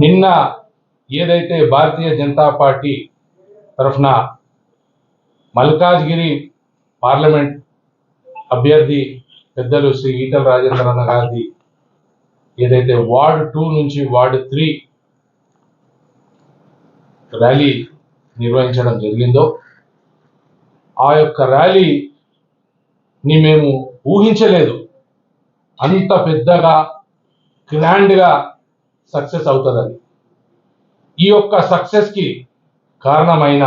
నిన్న ఏదైతే భారతీయ జనతా పార్టీ తరఫున మల్కాజ్గిరి పార్లమెంట్ అభ్యర్థి పెద్దలు శ్రీ ఈటల రాజేందర్ అన్న గారిది ఏదైతే వార్డు 2 నుంచి వార్డు 3 ర్యాలీ నిర్వహించడం జరిగిందో ఆ యొక్క ర్యాలీని మేము ఊహించలేదు అంత పెద్దగా గ్రాండ్గా సక్సెస్ అవుతుందని. ఈ యొక్క సక్సెస్కి కారణమైన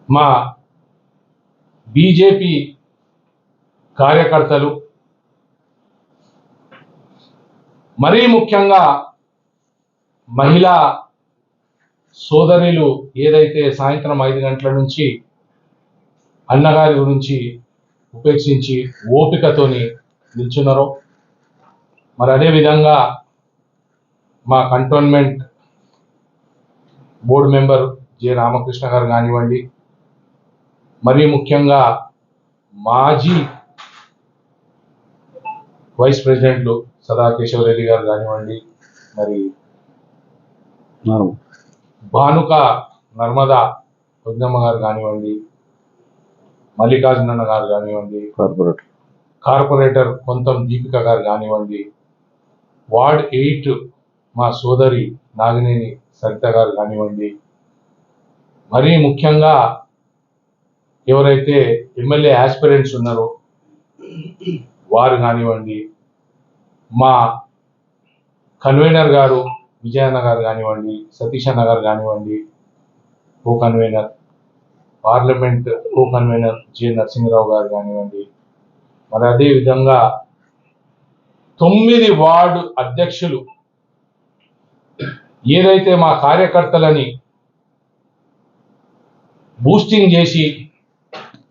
మా బీజేపీ కార్యకర్తలు, మరీ ముఖ్యంగా మహిళా సోదరులు ఏదైతే సాయంత్రం 5 గంటల నుంచి అన్నగారి గురించి ఉపేక్షించి ఓపికతోని నిల్చున్నారో, మరి అదేవిధంగా మా cantonment board member J Ramakrishna గారు కానివ్వండి, మరీ ముఖ్యంగా మాజీ వైస్ ప్రెసిడెంట్లు సదాకేశవరెడ్డి గారు కానివ్వండి, మరి భానుక నర్మదా వద్దమ్మ గారు కానివ్వండి, మల్లికార్జునన్న గారు కానివ్వండి, కార్పొరేటర్ కొంతం దీపిక గారు కానివ్వండి, వార్డ్ 8 మా సోదరి నాగినేని సరిత గారు కానివ్వండి, మరీ ముఖ్యంగా ఎవరైతే ఎమ్మెల్యే ఆస్పిరెంట్స్ ఉన్నారో వారు కానివ్వండి, మా కన్వీనర్ గారు విజయన్న గారు కానివ్వండి, సతీష్ అన్న గారు కానివ్వండి, co convener parliament co convener J Narasimharao గారు కానివ్వండి, మరి అదేవిధంగా 9 వార్డు అధ్యక్షులు ఏదైతే మా కార్యకర్తలని బూస్టింగ్ చేసి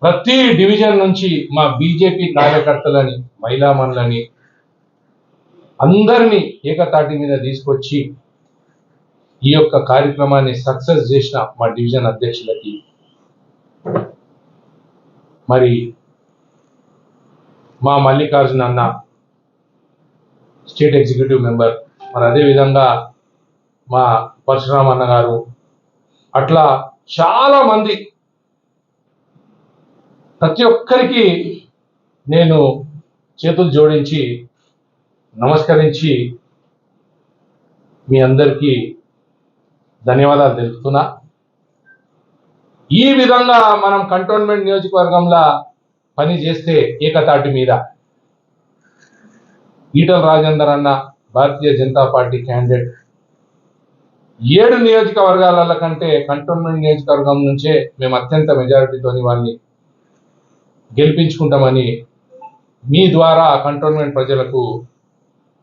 ప్రతి డివిజన్ నుంచి మా బీజేపీ కార్యకర్తలని, మహిళామణులని అందరినీ ఏకతాటి మీద తీసుకొచ్చి ఈ యొక్క కార్యక్రమాన్ని సక్సెస్ చేసిన మా డివిజన్ అధ్యక్షులకి, మరి మా మల్లికార్జున అన్న స్టేట్ ఎగ్జిక్యూటివ్ మెంబర్, మరి అదేవిధంగా మా పరశురామ అన్న గారు, అట్లా చాలా మంది, ప్రతి ఒక్కరికి నేను చేతులు జోడించి నమస్కరించి మీ అందరికీ ధన్యవాదాలు తెలుపుతున్నా. ఈ విధంగా మనం కంటోన్మెంట్ నియోజకవర్గంలో పని చేస్తే ఏకతాటి మీద ఈటల రాజేందర్ అన్న భారతీయ జనతా పార్టీ క్యాండిడేట్ 7 నియోజకవర్గాల కంటే కంటోన్మెంట్ నియోజకవర్గం నుంచే మేము అత్యంత మెజారిటీతోని వాళ్ళని గెలిపించుకుంటామని మీ ద్వారా కంటోన్మెంట్ ప్రజలకు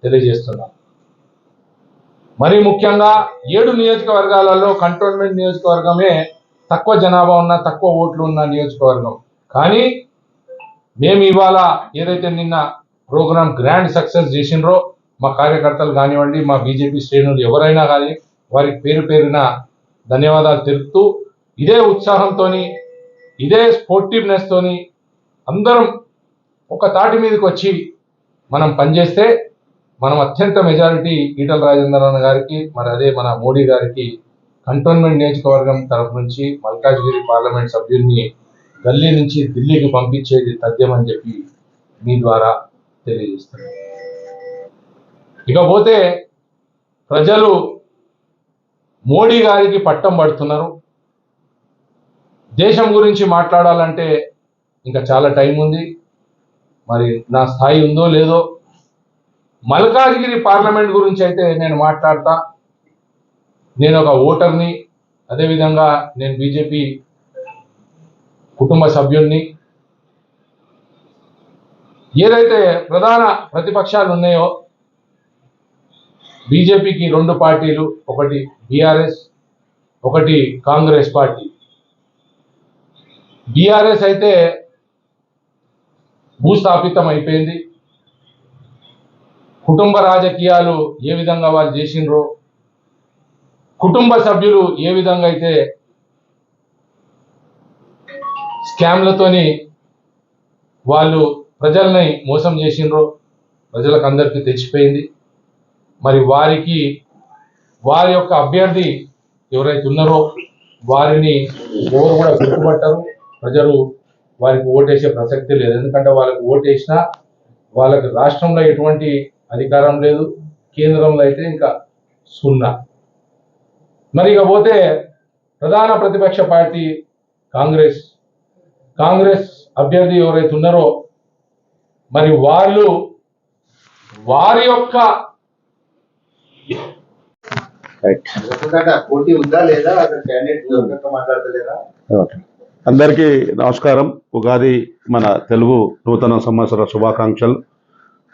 తెలియజేస్తున్నాం. మరీ ముఖ్యంగా 7 నియోజకవర్గాలలో కంటోన్మెంట్ నియోజకవర్గమే తక్కువ జనాభా ఉన్న, తక్కువ ఓట్లు ఉన్న నియోజకవర్గం. కానీ మేము ఇవాళ ఏదైతే నిన్న ప్రోగ్రామ్ గ్రాండ్ సక్సెస్ చేసినరో మా కార్యకర్తలు కానివ్వండి, మా బీజేపీ శ్రేణులు ఎవరైనా కానీ వారికి పేరు పేరున ధన్యవాదాలు తెలుపుతూ, ఇదే ఉత్సాహంతో, ఇదే స్పోర్టివ్నెస్ తోని అందరం ఒక తాటి మీదకి వచ్చి మనం పనిచేస్తే మనం అత్యంత మెజారిటీ ఈటల రాజేందర్ అన్న గారికి, మరి అదే మన మోడీ గారికి కంటోన్మెంట్ నియోజకవర్గం తరఫు నుంచి మల్కాజ్గిరి పార్లమెంట్ సభ్యుల్ని గల్లీ నుంచి ఢిల్లీకి పంపించేది తథ్యమని చెప్పి మీ ద్వారా తెలియజేస్తున్నాను. ఇకపోతే ప్రజలు మోడీ గారికి పట్టం పడుతున్నారు. దేశం గురించి మాట్లాడాలంటే ఇంకా చాలా టైం ఉంది, మరి నా స్థాయి ఉందో లేదో. మల్కాజ్గిరి పార్లమెంట్ గురించి అయితే నేను మాట్లాడతా. నేను ఒక ఓటర్ని, అదేవిధంగా నేను బీజేపీ కుటుంబ సభ్యుల్ని. ఏదైతే ప్రధాన ప్రతిపక్షాలు ఉన్నాయో, బీజేపీకి 2 పార్టీలు, ఒకటి బీఆర్ఎస్, ఒకటి కాంగ్రెస్ పార్టీ. బీఆర్ఎస్ అయితే భూస్థాపితం అయిపోయింది. కుటుంబ రాజకీయాలు ఏ విధంగా వాళ్ళు చేసినరో, కుటుంబ సభ్యులు ఏ విధంగా అయితే స్కామ్లతోని వాళ్ళు ప్రజల్ని మోసం చేసినరో ప్రజలకు అందరికీ తెచ్చిపోయింది. మరి వారి యొక్క అభ్యర్థి ఎవరైతే ఉన్నారో వారిని ఎవరు కూడా గుర్తుపట్టరు. ప్రజలు వారికి ఓటేసే ప్రసక్తి లేదు. ఎందుకంటే వాళ్ళకి ఓటేసినా వాళ్ళకి రాష్ట్రంలో ఎటువంటి అధికారం లేదు, కేంద్రంలో అయితే ఇంకా సున్నా. మరి ఇకపోతే ప్రధాన ప్రతిపక్ష పార్టీ కాంగ్రెస్ అభ్యర్థి ఎవరైతే ఉన్నారో మరి వారి యొక్క పోటీ ఉందా లేదా, క్యాండిడేట్ మాట్లాడతలేదా? అందరికీ నమస్కారం. ఉగాది మన తెలుగు నూతన సంవత్సర శుభాకాంక్షలు.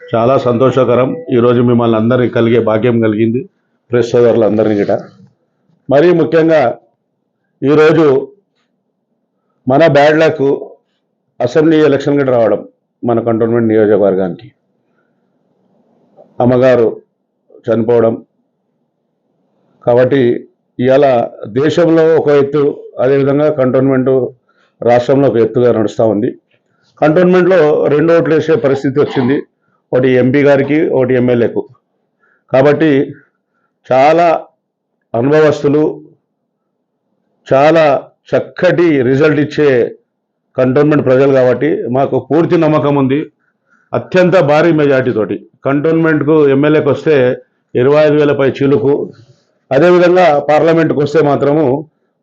చాలా సంతోషకరం ఈరోజు మిమ్మల్ని అందరినీ కలిగే భాగ్యం కలిగింది, ప్రెస్ సోదరులందరినీ గిట. మరీ ముఖ్యంగా ఈరోజు మన బ్యాడ్ లక్ అసెంబ్లీ ఎలక్షన్ గిట రావడం మన కంటోన్మెంట్ నియోజకవర్గానికి. అమ్మగారు చనిపోవడం కాబట్టి ఇవాళ దేశంలో ఒక ఎత్తు, అదేవిధంగా కంటోన్మెంట్ రాష్ట్రంలో ఒక ఎత్తుగా నడుస్తూ ఉంది. కంటోన్మెంట్లో 2 ఓట్లు వేసే పరిస్థితి వచ్చింది, ఒకటి ఎంపీ గారికి, ఒకటి ఎమ్మెల్యేకు. కాబట్టి చాలా అనుభవస్తులు, చాలా చక్కటి రిజల్ట్ ఇచ్చే కంటోన్మెంట్ ప్రజలు కాబట్టి మాకు పూర్తి నమ్మకం ఉంది. అత్యంత భారీ మెజార్టీతోటి కంటోన్మెంట్కు ఎమ్మెల్యేకి వస్తే 25,000 పై చీలుకు, అదేవిధంగా పార్లమెంట్కి వస్తే మాత్రము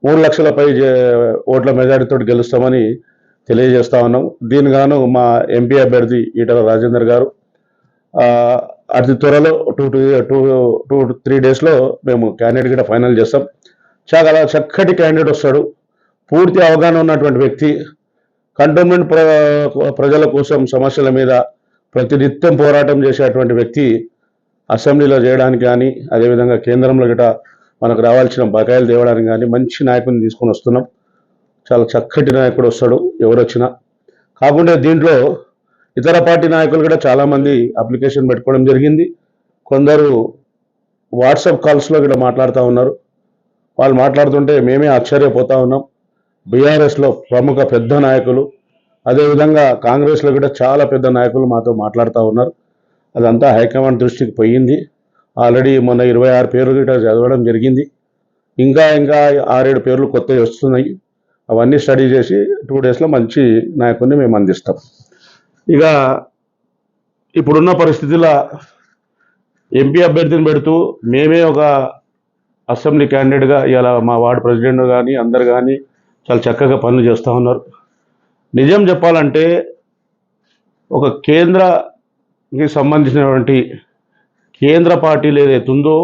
3 లక్షల పై ఓట్ల మెజార్టీతో గెలుస్తామని తెలియజేస్తా ఉన్నాం. దీనిగాను మా ఎంపీ అభ్యర్థి ఈటల రాజేందర్ గారు అతి త్వరలో 2-3 డేస్లో మేము క్యాండిడేట్ కూడా ఫైనల్ చేస్తాం. చాలా చక్కటి క్యాండిడేట్ వస్తాడు, పూర్తి అవగాహన ఉన్నటువంటి వ్యక్తి, కంటోన్మెంట్ ప్రజల కోసం సమస్యల మీద ప్రతినిత్యం పోరాటం చేసేటువంటి వ్యక్తి. అసెంబ్లీలో చేయడానికి కానీ, అదేవిధంగా కేంద్రంలో గిట మనకు రావాల్సిన బకాయిలు తేవడానికి కానీ మంచి నాయకుని తీసుకొని వస్తున్నాం. చాలా చక్కటి నాయకుడు వస్తాడు ఎవరు వచ్చినా. కాకుండా దీంట్లో ఇతర పార్టీ నాయకులు కూడా చాలామంది అప్లికేషన్ పెట్టుకోవడం జరిగింది. కొందరు వాట్సాప్ కాల్స్లో కూడా మాట్లాడుతూ ఉన్నారు. వాళ్ళు మాట్లాడుతుంటే మేమే ఆశ్చర్యపోతూ ఉన్నాం. బీఆర్ఎస్లో ప్రముఖ పెద్ద నాయకులు, అదేవిధంగా కాంగ్రెస్లో కూడా చాలా పెద్ద నాయకులు మాతో మాట్లాడుతూ ఉన్నారు. అదంతా హైకమాండ్ దృష్టికి పోయింది. ఆల్రెడీ మొన్న 26 పేర్లు గిట్ట చదవడం జరిగింది. ఇంకా 6-7 పేర్లు కొత్తవి వస్తున్నాయి. అవన్నీ స్టడీ చేసి 2 డేస్లో మంచి నాయకుడిని మేము అందిస్తాం. ఇక ఇప్పుడున్న పరిస్థితుల్లో ఎంపీ అభ్యర్థిని పెడుతూ మేమే ఒక అసెంబ్లీ క్యాండిడేట్గా ఇలా మా వార్డు ప్రెసిడెంట్ కానీ అందరు కానీ చాలా చక్కగా పనులు చేస్తూ ఉన్నారు. నిజం చెప్పాలంటే ఒక కేంద్రకి సంబంధించినటువంటి కేంద్ర పార్టీలు ఏదైతే ఉందో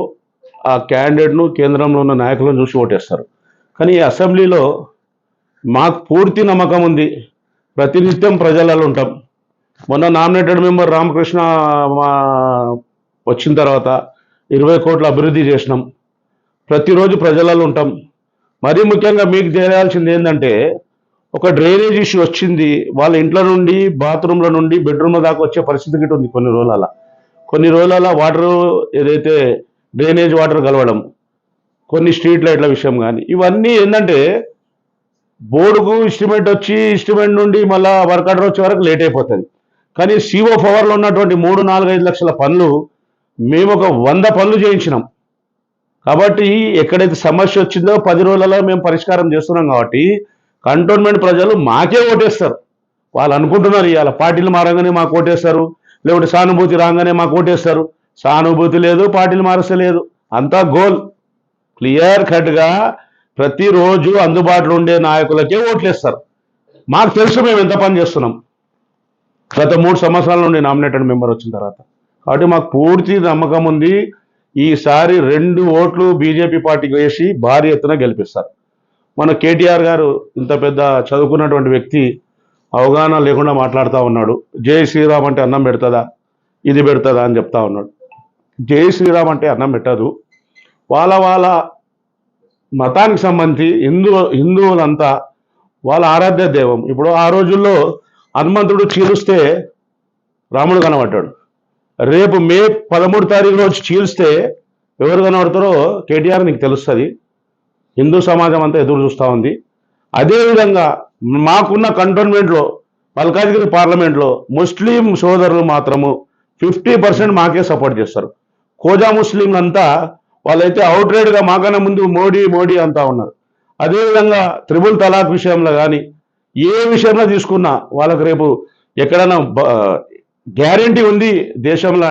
ఆ క్యాండిడేట్ను కేంద్రంలో ఉన్న నాయకులను చూసి ఓటేస్తారు. కానీ ఈ అసెంబ్లీలో మాకు పూర్తి నమ్మకం ఉంది, ప్రతినిత్యం ప్రజలలో ఉంటాం. మొన్న నామినేటెడ్ మెంబర్ రామకృష్ణ వచ్చిన తర్వాత 20 కోట్ల అభివృద్ధి చేసినాం. ప్రతిరోజు ప్రజలలో ఉంటాం. మరీ ముఖ్యంగా మీకు తెలియాల్సింది ఏంటంటే ఒక డ్రైనేజ్ ఇష్యూ వచ్చింది, వాళ్ళ ఇంట్లో నుండి బాత్రూంల నుండి బెడ్రూమ్ల దాకా వచ్చే పరిస్థితి గిట్ట ఉంది. కొన్ని రోజుల వాటర్ ఏదైతే డ్రైనేజ్ వాటర్ కలవడం, కొన్ని స్ట్రీట్ లైట్ల విషయం కానీ ఇవన్నీ ఏంటంటే బోర్డుకు ఇస్టిమేట్ నుండి మళ్ళీ వర్క్ ఆర్డర్ వచ్చే వరకు లేట్ అయిపోతుంది. కానీ సిఓ పవర్లో ఉన్నటువంటి 3-4-5 లక్షల పనులు మేము ఒక 100 పనులు చేయించినాం. కాబట్టి ఎక్కడైతే సమస్య వచ్చిందో 10 రోజులలో మేము పరిష్కారం చేస్తున్నాం. కాబట్టి కంటోన్మెంట్ ప్రజలు మాకే ఓటేస్తారు. వాళ్ళు అనుకుంటున్నారు ఇవాళ పార్టీలు మారంగానే మాకు ఓటేస్తారు, లేకుంటే సానుభూతి రాగానే మాకు ఓటేస్తారు. సానుభూతి లేదు, పార్టీలు మారస్తలేదు, అంతా గోల్. క్లియర్ కట్గా ప్రతిరోజు అందుబాటులో ఉండే నాయకులకే ఓట్లేస్తారు. మాకు తెలుసు మేము ఎంత పని చేస్తున్నాం గత 3 సంవత్సరాల నుండి నామినేటెడ్ మెంబర్ వచ్చిన తర్వాత. కాబట్టి మాకు పూర్తి నమ్మకం ఉంది, ఈసారి 2 ఓట్లు బీజేపీ పార్టీకి వేసి భారీ ఎత్తున గెలిపిస్తారు. మన కేటీఆర్ గారు ఇంత పెద్ద చదువుకున్నటువంటి వ్యక్తి అవగాహన లేకుండా మాట్లాడుతూ ఉన్నాడు. జై శ్రీరామ్ అంటే అన్నం పెడుతుందా, ఇది పెడుతుందా అని చెప్తా ఉన్నాడు. జై శ్రీరామ్ అంటే అన్నం పెట్టదు. వాళ్ళ మతానికి సంబంధించి హిందువులంతా వాళ్ళ ఆరాధ్య దైవం. ఇప్పుడు ఆ రోజుల్లో హనుమంతుడు చీలుస్తే రాముడు కనబడ్డాడు. రేపు మే 13 తారీఖు రోజు చీల్స్తే ఎవరు కనబడతారో కేటీఆర్ నీకు తెలుస్తుంది. హిందూ సమాజం అంతా ఎదురు చూస్తూ ఉంది. అదేవిధంగా మాకున్న కంటోన్మెంట్లో మల్కాజ్గిరి పార్లమెంట్లో ముస్లిం సోదరులు మాత్రము 50% మాకే సపోర్ట్ చేస్తారు. కోజా ముస్లింలంతా వాళ్ళైతే అవుట్రైడ్గా మాకన్నా ముందు మోడీ మోడీ అంతా ఉన్నారు. అదేవిధంగా త్రిబుల్ తలాక్ విషయంలో కానీ ఏ విషయంలో తీసుకున్నా వాళ్ళకి రేపు ఎక్కడైనా గ్యారెంటీ ఉంది దేశంలో